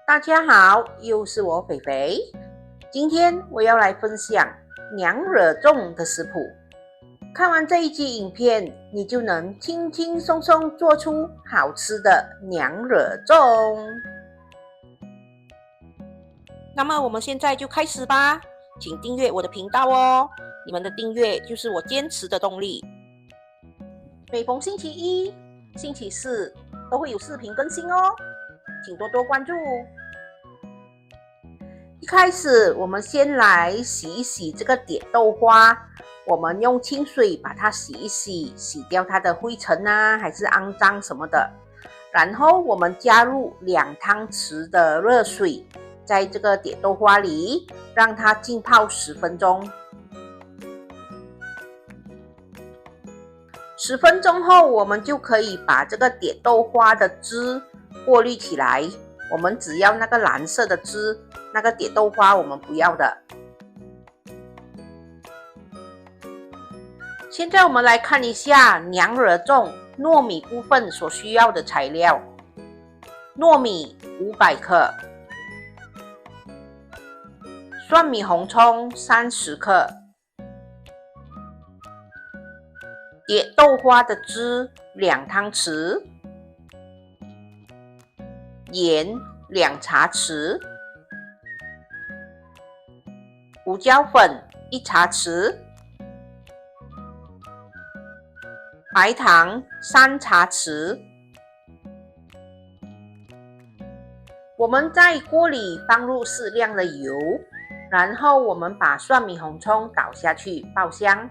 大家好，又是我肥肥。今天我要来分享娘惹粽的食谱。看完这一集影片，你就能轻轻松松做出好吃的娘惹粽。那么我们现在就开始吧，请订阅我的频道哦，你们的订阅就是我坚持的动力。每逢星期一、星期四都会有视频更新哦，请多多关注。一开始，我们先来洗一洗这个蝶豆花。我们用清水把它洗一洗，洗掉它的灰尘啊，还是肮脏什么的。然后我们加入2汤匙的热水，在这个蝶豆花里，让它浸泡10分钟。10分钟后，我们就可以把这个蝶豆花的汁过滤起来。我们只要那个蓝色的汁。那个蝶豆花我们不要的。现在我们来看一下娘惹粽糯米部分所需要的材料：糯米500克，蒜米红葱30克，蝶豆花的汁2汤匙，盐2茶匙。胡椒粉1茶匙，白糖3茶匙。我们在锅里放入适量的油，然后我们把蒜米红葱倒下去爆香。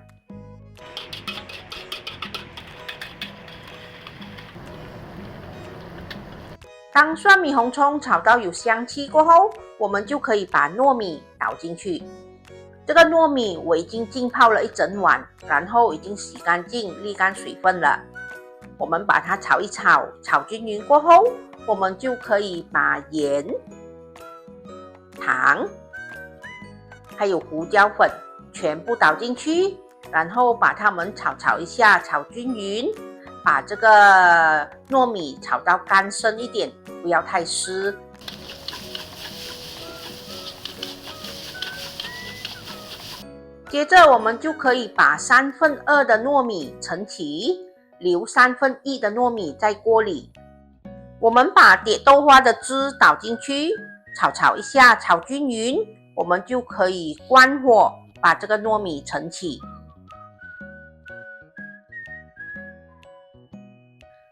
当蒜米红葱炒到有香气过后，我们就可以把糯米倒进去。这个糯米我已经浸泡了一整晚，然后已经洗干净、沥干水分了。我们把它炒一炒，炒均匀过后，我们就可以把盐、糖还有胡椒粉全部倒进去，然后把它们炒一下，炒均匀。把这个糯米炒到干身一点，不要太湿。接着我们就可以把2/3的糯米盛起，留1/3的糯米在锅里。我们把蝶豆花的汁倒进去，炒一下，炒均匀，我们就可以关火，把这个糯米盛起。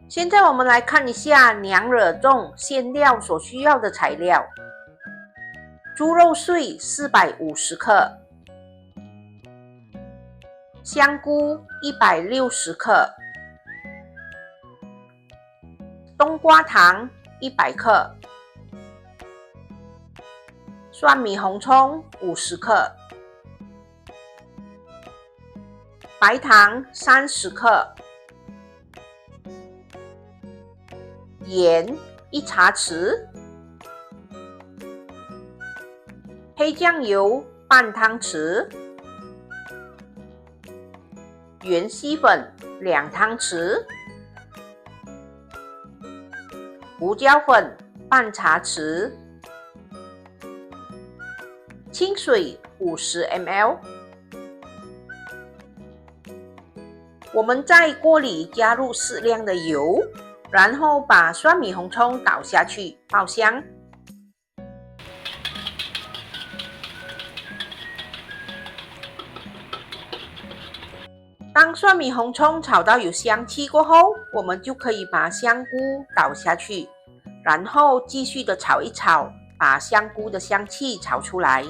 现在我们来看一下娘惹粽馅料所需要的材料：猪肉碎450克，香菇160克，冬瓜糖100克，蒜米红葱50克，白糖30克，盐1茶匙，黑酱油半汤匙，芫茜粉2汤匙，胡椒粉半茶匙，清水50 ml。我们在锅里加入适量的油，然后把蒜米红葱倒下去爆香。当蒜米红葱炒到有香气过后，我们就可以把香菇倒下去，然后继续的炒一炒，把香菇的香气炒出来。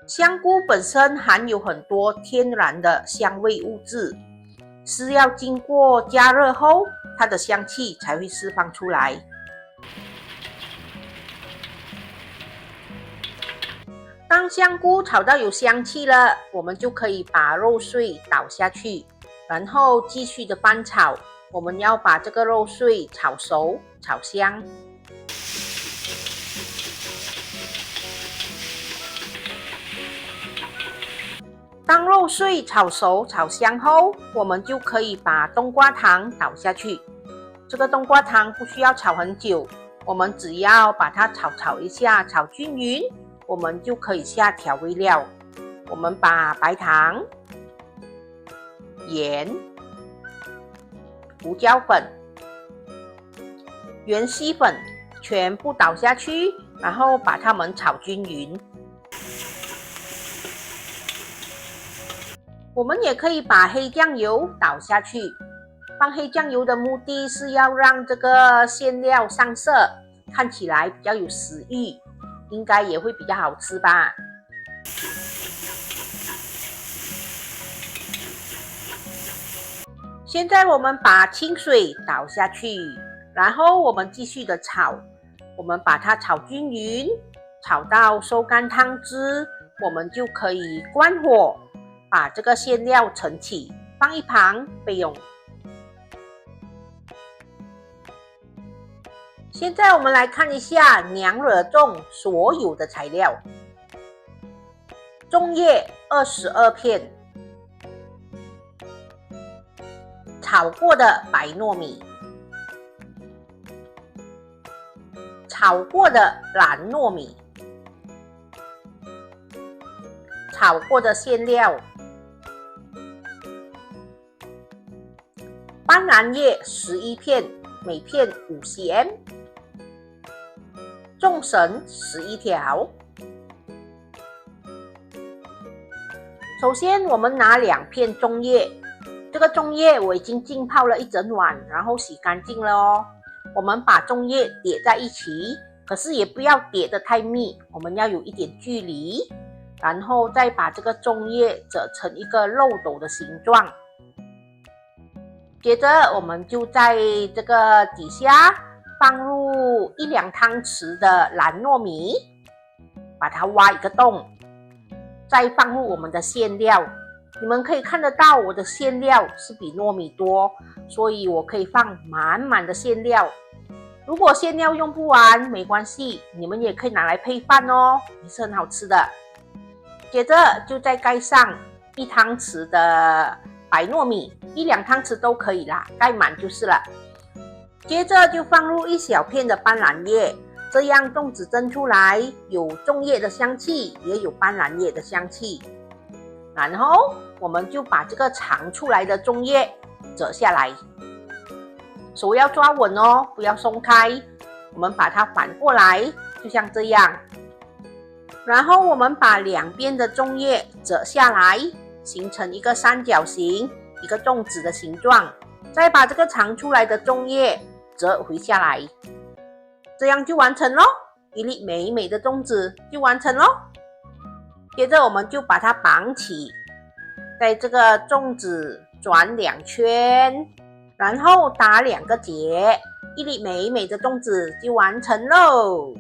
香菇本身含有很多天然的香味物质，是要经过加热后，它的香气才会释放出来。当香菇炒到有香气了，我们就可以把肉碎倒下去，然后继续的翻炒。我们要把这个肉碎炒熟、炒香。当肉碎炒熟、炒香后，我们就可以把冬瓜糖倒下去。这个冬瓜糖不需要炒很久，我们只要把它炒一下，炒均匀，我们就可以下调味料。我们把白糖、盐、胡椒粉、芫荽粉全部倒下去，然后把它们炒均匀。我们也可以把黑酱油倒下去。放黑酱油的目的是要让这个馅料上色，看起来比较有食欲，应该也会比较好吃吧。现在我们把清水倒下去，然后我们继续的炒，我们把它炒均匀，炒到收干汤汁，我们就可以关火，把这个馅料盛起，放一旁备用。现在我们来看一下娘惹粽所有的材料：粽叶22片，炒过的白糯米，炒过的蓝糯米，炒过的馅料，斑斓叶11片，每片5cm， 粽绳11条。首先我们拿2片粽叶，这个粽叶我已经浸泡了一整晚，然后洗干净了哦。我们把粽叶叠在一起，可是也不要叠得太密，我们要有一点距离，然后再把这个粽叶折成一个漏斗的形状。接着我们就在这个底下放入1-2汤匙的蓝糯米，把它挖一个洞，再放入我们的馅料。你们可以看得到我的馅料是比糯米多，所以我可以放满满的馅料。如果馅料用不完没关系，你们也可以拿来配饭哦，也是很好吃的。接着就再盖上1汤匙的白糯米，1-2汤匙都可以啦，盖满就是了。接着就放入1小片的斑斓叶，这样粽子蒸出来有粽叶的香气，也有斑斓叶的香气。然后我们就把这个长出来的粽叶折下来，手要抓稳哦，不要松开。我们把它反过来，就像这样。然后我们把2边的粽叶折下来，形成一个三角形，一个粽子的形状。再把这个长出来的粽叶折回下来，这样就完成咯，一粒美美的粽子就完成咯。接着我们就把它绑起，在这个粽子转2圈，然后打2个结，一粒美美的粽子就完成喽。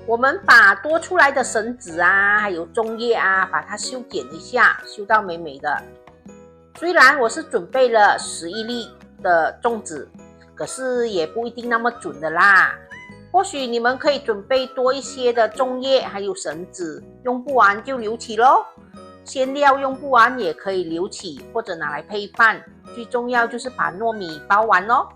我们把多出来的绳子啊，还有粽叶啊，把它修剪一下，修到美美的。虽然我是准备了11粒的粽子，可是也不一定那么准的啦。或许你们可以准备多一些的粽叶还有绳子，用不完就留起咯。馅料用不完也可以留起，或者拿来配饭。最重要就是把糯米包完咯。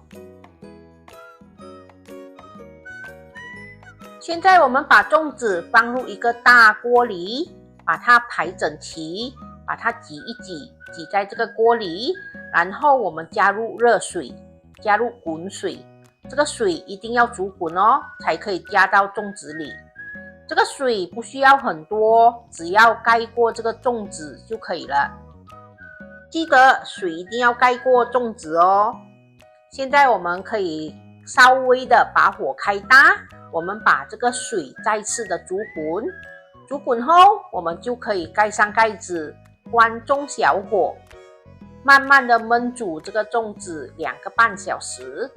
现在我们把粽子放入一个大锅里，把它排整齐，把它挤一挤，挤在这个锅里，然后我们加入热水，加入滚水，这个水一定要煮滚哦，才可以加到粽子里。这个水不需要很多，只要盖过这个粽子就可以了。记得水一定要盖过粽子哦。现在我们可以稍微的把火开大，我们把这个水再次的煮滚，煮滚后我们就可以盖上盖子，关中小火，慢慢的焖煮这个粽子2个半小时。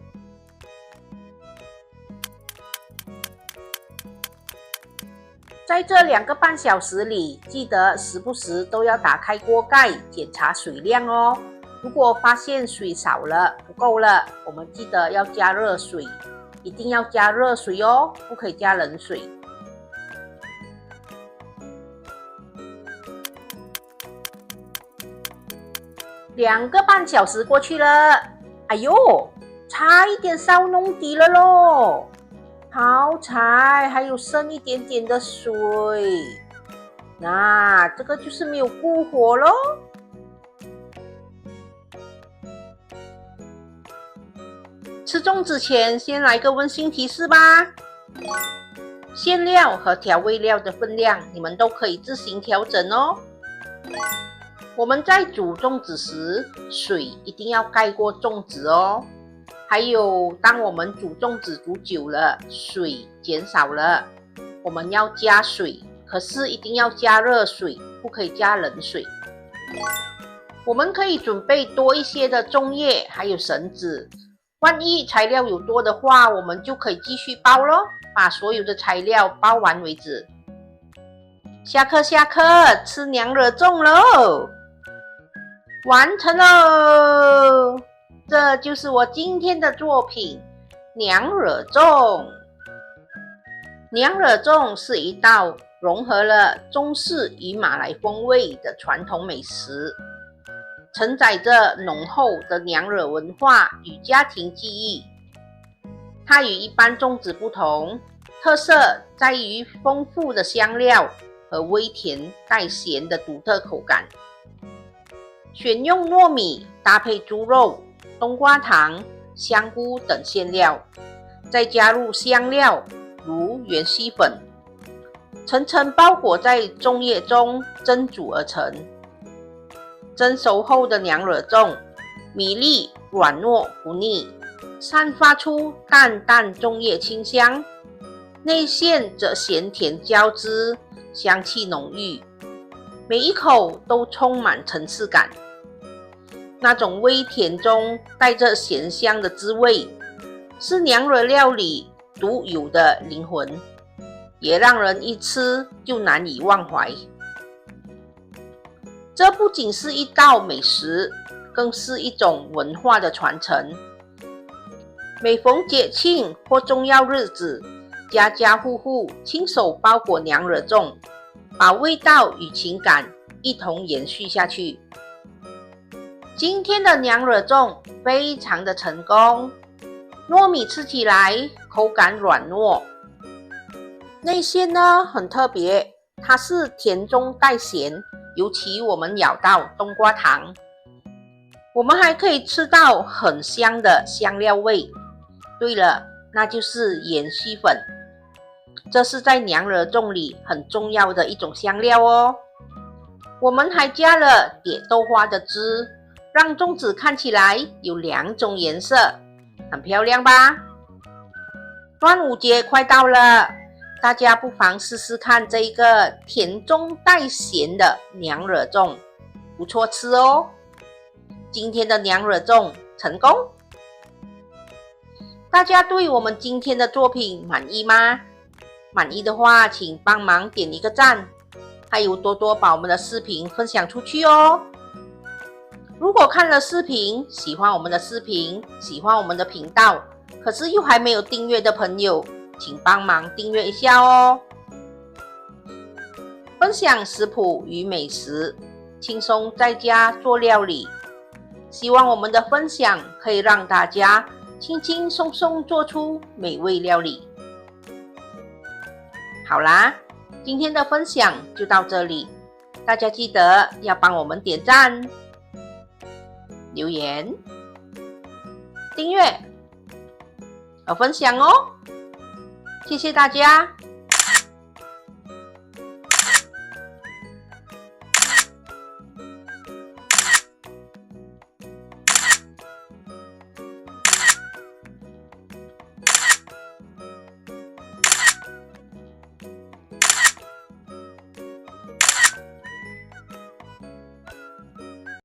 在这2个半小时里，记得时不时都要打开锅盖检查水量哦。如果发现水少了、不够了，我们记得要加热水，一定要加热水哦，不可以加冷水。2个半小时过去了，哎呦，差一点烧弄底了咯！好彩还有剩一点点的水，那这个就是没有顾火咯。吃粽之前，先来个温馨提示吧。馅料和调味料的分量，你们都可以自行调整哦。我们在煮粽子时，水一定要盖过粽子哦。还有，当我们煮粽子煮久了，水减少了，我们要加水，可是一定要加热水，不可以加冷水。我们可以准备多一些的粽叶，还有绳子。万一材料有多的话，我们就可以继续包咯，把所有的材料包完为止。下课，吃娘惹粽喽！完成喽！这就是我今天的作品娘惹粽。娘惹粽是一道融合了中式与马来风味的传统美食，承载着浓厚的娘惹文化与家庭记忆。它与一般粽子不同，特色在于丰富的香料和微甜带咸的独特口感。选用糯米搭配猪肉、冬瓜糖、香菇等馅料，再加入香料如芫荽粉，层层包裹在粽叶中蒸煮而成。蒸熟后的娘惹粽，米粒软糯不腻，散发出淡淡粽叶清香，内馅则咸甜交织，香气浓郁，每一口都充满层次感。那种微甜中带着咸香的滋味，是娘惹料理独有的灵魂，也让人一吃就难以忘怀。这不仅是一道美食，更是一种文化的传承。每逢节庆或重要日子，家家户户亲手包裹娘惹粽，把味道与情感一同延续下去。今天的娘惹粽非常的成功，糯米吃起来口感软糯，内馅呢很特别，它是甜中带咸，尤其我们咬到冬瓜糖，我们还可以吃到很香的香料味。对了，那就是芫荽粉，这是在娘惹粽里很重要的一种香料哦。我们还加了蝶豆花的汁，让粽子看起来有2种颜色，很漂亮吧？端午节快到了，大家不妨试试看这一个甜中带咸的娘惹粽，不错吃哦。今天的娘惹粽成功，大家对我们今天的作品满意吗？满意的话，请帮忙点一个赞，还有多多把我们的视频分享出去哦。如果看了视频，喜欢我们的视频，喜欢我们的频道，可是又还没有订阅的朋友，请帮忙订阅一下哦。分享食谱与美食，轻松在家做料理，希望我们的分享可以让大家轻轻松松做出美味料理。好啦，今天的分享就到这里，大家记得要帮我们点赞、留言、订阅和分享哦，谢谢大家。